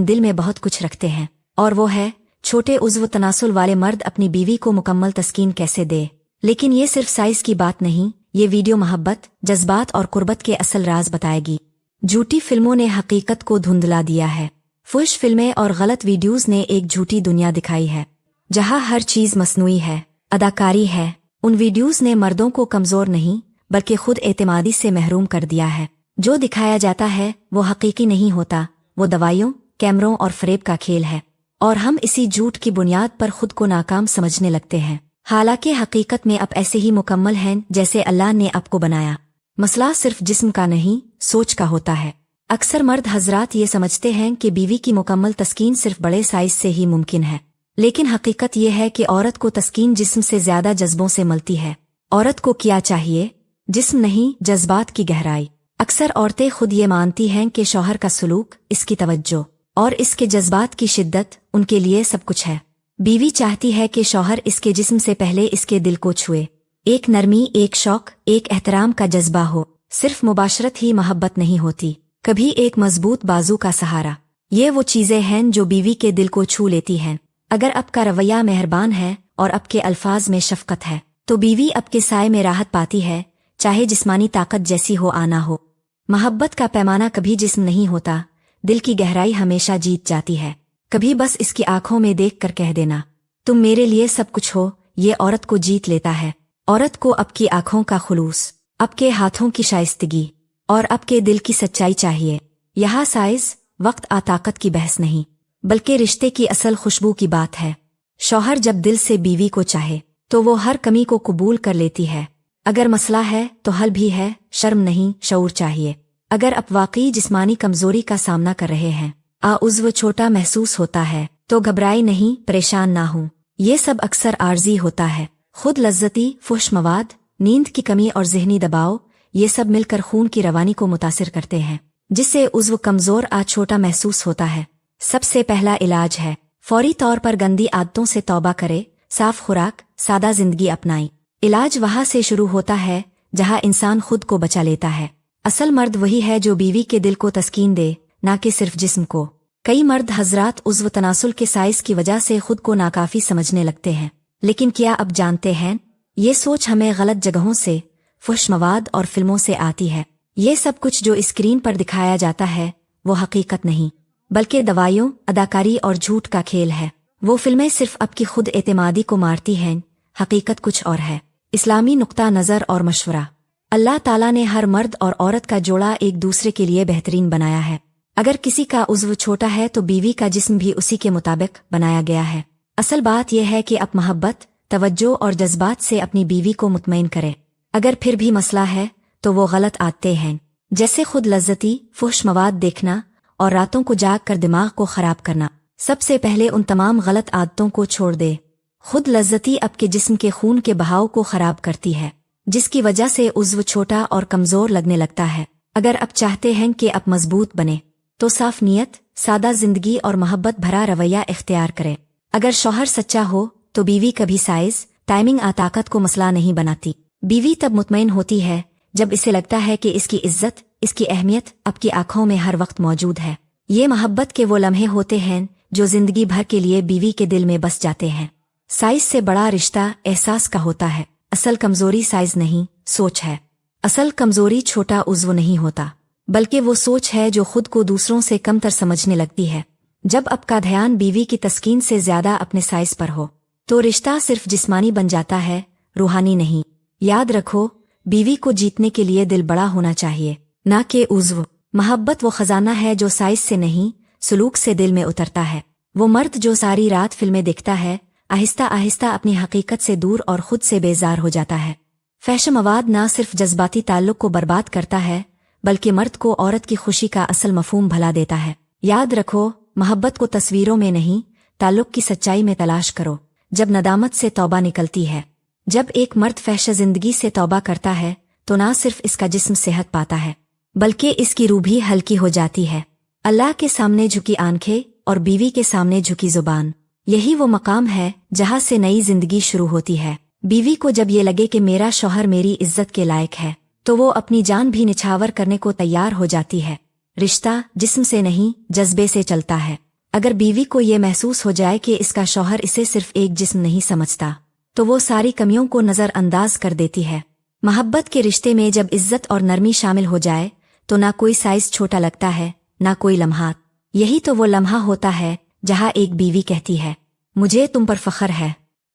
दिल में बहुत कुछ रखते हैं, और वो है छोटे उज़्व तनासुल वाले मर्द अपनी बीवी को मुकम्मल तस्कीन कैसे दे। लेकिन ये सिर्फ साइज की बात नहीं, ये वीडियो मोहब्बत, जज्बात और कुर्बत के असल राज बताएगी। झूठी फिल्मों ने हकीकत को धुंधला दिया है। फुश फिल्में और गलत वीडियोस ने एक झूठी दुनिया दिखाई है, जहां हर चीज मसनूई है, अदाकारी है। उन वीडियोस ने मर्दों को कमजोर नहीं बल्कि खुद एतमादी से महरूम कर दिया है। जो दिखाया जाता है वो हकीकी नहीं होता, वो दवाइयों, कैमरों और फरेब का खेल है, और हम इसी झूठ की बुनियाद पर खुद को नाकाम समझने लगते हैं। हालांकि हकीकत में आप ऐसे ही मुकम्मल हैं जैसे अल्लाह ने आपको बनाया। मसला सिर्फ जिस्म का नहीं, सोच का होता है। अक्सर मर्द हजरात ये समझते हैं कि बीवी की मुकम्मल तस्कीन सिर्फ बड़े साइज से ही मुमकिन है, लेकिन हकीकत यह है कि औरत को तस्कीन जिस्म से ज्यादा जज्बों से मिलती है। औरत को क्या चाहिए? जिस्म नहीं, जज्बात की गहराई। अक्सर औरतें खुद ये मानती हैं कि शौहर का सलूक, इसकी तवज्जो और इसके जज्बात की शिद्दत उनके लिए सब कुछ है। बीवी चाहती है कि शौहर इसके जिस्म से पहले इसके दिल को छुए। एक नरमी, एक शौक, एक एहतराम का जज्बा हो। सिर्फ मुबाशरत ही मोहब्बत नहीं होती, कभी एक मजबूत बाजू का सहारा। ये वो चीजें हैं जो बीवी के दिल को छू लेती हैं। अगर आपका रवैया मेहरबान है और आपके अल्फाज में शफकत है, तो बीवी आपके साए में राहत पाती है, चाहे जिस्मानी ताकत जैसी हो आना हो। मोहब्बत का पैमाना कभी जिस्म नहीं होता, दिल की गहराई हमेशा जीत जाती है। कभी बस इसकी आंखों में देख कर कह देना, तुम मेरे लिए सब कुछ हो, ये औरत को जीत लेता है। औरत को आपकी आंखों का खुलूस, आपके हाथों की शाइस्तगी और आपके दिल की सच्चाई चाहिए। यहाँ साइज, वक्त आ ताकत की बहस नहीं, बल्कि रिश्ते की असल खुशबू की बात है। शौहर जब दिल से बीवी को चाहे तो वो हर कमी को कबूल कर लेती है। अगर मसला है तो हल भी है, शर्म नहीं, शऊर चाहिए। अगर आप वाकई जिस्मानी कमजोरी का सामना कर रहे हैं, उज़्व छोटा महसूस होता है, तो घबराई नहीं, परेशान ना हो। ये सब अक्सर आर्जी होता है। खुद लज्जती, फुहश मवाद, नींद की कमी और जहनी दबाव, ये सब मिलकर खून की रवानी को मुतासिर करते हैं, जिससे उज़्व कमजोर छोटा महसूस होता है। सबसे पहला इलाज है फौरी तौर पर गंदी आदतों से तौबा करे, साफ खुराक, सादा जिंदगी अपनाई। इलाज वहां से शुरू होता है जहां इंसान खुद को बचा लेता है। असल मर्द वही है जो बीवी के दिल को तस्कीन दे, ना कि सिर्फ जिस्म को। कई मर्द हजरात उज़्व तनासुल के साइज की वजह से खुद को नाकाफी समझने लगते हैं, लेकिन क्या अब जानते हैं, ये सोच हमें गलत जगहों से, फुहश मवाद और फिल्मों से आती है। ये सब कुछ जो स्क्रीन पर दिखाया जाता है वो हकीकत नहीं, बल्कि दवाइयों, अदाकारी और झूठ का खेल है। वो फिल्में सिर्फ आपकी खुद एतमादी को मारती हैं, हकीकत कुछ और है। इस्लामी नुक्ता नज़र और मशवरा। अल्लाह ताला ने हर मर्द और औरत का जोड़ा एक दूसरे के लिए बेहतरीन बनाया है। अगर किसी का उज़्व छोटा है तो बीवी का जिस्म भी उसी के मुताबिक बनाया गया है। असल बात यह है कि आप मोहब्बत, तवज्जो और जज्बात से अपनी बीवी को मुतमईन करें। अगर फिर भी मसला है तो वो गलत आदतें हैं, जैसे खुद लज्जती, फुहश मवाद देखना और रातों को जाग कर दिमाग को खराब करना। सबसे पहले उन तमाम गलत आदतों को छोड़ दे। खुद लज्जती आपके जिस्म के खून के बहाव को खराब करती है, जिसकी वजह से उज़्व छोटा और कमजोर लगने लगता है। अगर आप चाहते हैं कि आप मजबूत बने, तो साफ नीयत, सादा जिंदगी और मोहब्बत भरा रवैया इख्तियार करें। अगर शौहर सच्चा हो तो बीवी कभी साइज, टाइमिंग ताकत को मसला नहीं बनाती। बीवी तब मुतमईन होती है जब इसे लगता है कि इसकी इज्जत, इसकी अहमियत आपकी आंखों में हर वक्त मौजूद है। ये मोहब्बत के वो लम्हे होते हैं जो जिंदगी भर के लिए बीवी के दिल में बस जाते हैं। साइज से बड़ा रिश्ता एहसास का होता है। असल कमजोरी साइज नहीं, सोच है। असल कमजोरी छोटा उज़्व नहीं होता, बल्कि वो सोच है जो खुद को दूसरों से कमतर समझने लगती है। जब आपका ध्यान बीवी की तस्कीन से ज्यादा अपने साइज पर हो, तो रिश्ता सिर्फ जिस्मानी बन जाता है, रूहानी नहीं। याद रखो, बीवी को जीतने के लिए दिल बड़ा होना चाहिए, ना कि उज़्व। मोहब्बत वो खजाना है जो साइज से नहीं, सलूक से दिल में उतरता है। वो मर्द जो सारी रात फिल्में देखता है, आहिस्ता आहिस्ता अपनी हकीकत से दूर और खुद से बेजार हो जाता है। फैशन मवाद ना सिर्फ जज्बाती ताल्लुक को बर्बाद करता है, बल्कि मर्द को औरत की खुशी का असल मफहूम भला देता है। याद रखो, मोहब्बत को तस्वीरों में नहीं, ताल्लुक की सच्चाई में तलाश करो। जब नदामत से तौबा निकलती है, जब एक मर्द फैशन जिंदगी से तौबा करता है, तो ना सिर्फ इसका जिस्म सेहत पाता है, बल्कि इसकी रूह भी हल्की हो जाती है। अल्लाह के सामने झुकी आंखें और बीवी के सामने झुकी जुबान, यही वो मकाम है जहां से नई जिंदगी शुरू होती है। बीवी को जब ये लगे कि मेरा शौहर मेरी इज्जत के लायक है, तो वो अपनी जान भी निछावर करने को तैयार हो जाती है। रिश्ता जिस्म से नहीं, जज्बे से चलता है। اگر بیوی کو یہ محسوس ہو جائے کہ اس کا شوہر اسے صرف ایک جسم نہیں سمجھتا تو وہ ساری کمیوں کو نظر انداز کر دیتی ہے۔ محبت کے رشتے میں جب عزت اور نرمی شامل ہو جائے تو نہ کوئی سائز چھوٹا لگتا ہے نہ کوئی لمحات۔ یہی تو وہ لمحہ ہوتا ہے جہاں ایک بیوی کہتی ہے مجھے تم پر فخر ہے۔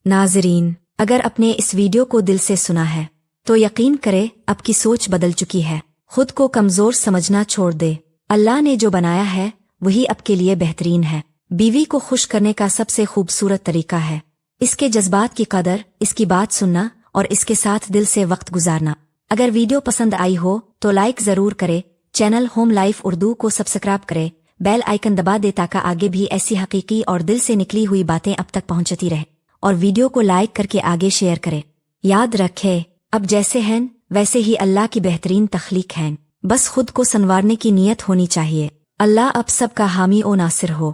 ناظرین، اگر اپنے اس ویڈیو کو دل سے سنا ہے تو یقین کرے اب کی سوچ بدل چکی ہے۔ خود کو کمزور سمجھنا چھوڑ دے۔ اللہ نے جو بنایا ہے وہی اب کے لیے بہترین ہے۔ بیوی کو خوش کرنے کا سب سے خوبصورت طریقہ ہے اس کے جذبات کی قدر، اس کی بات سننا اور اس کے ساتھ دل سے وقت گزارنا۔ اگر ویڈیو پسند آئی ہو تو لائک ضرور کرے، چینل ہوم لائف اردو کو سبسکرائب کرے، بیل آئیکن دبا دے تاکہ آگے بھی ایسی حقیقی اور دل سے نکلی ہوئی باتیں اب تک پہنچتی رہے، اور ویڈیو کو لائک کر کے آگے شیئر کرے۔ یاد رکھے، اب جیسے ہیں ویسے ہی اللہ کی بہترین تخلیق ہیں، بس خود کو سنوارنے کی نیت ہونی چاہیے۔ اللہ اب سب کا حامی و ناصر ہو۔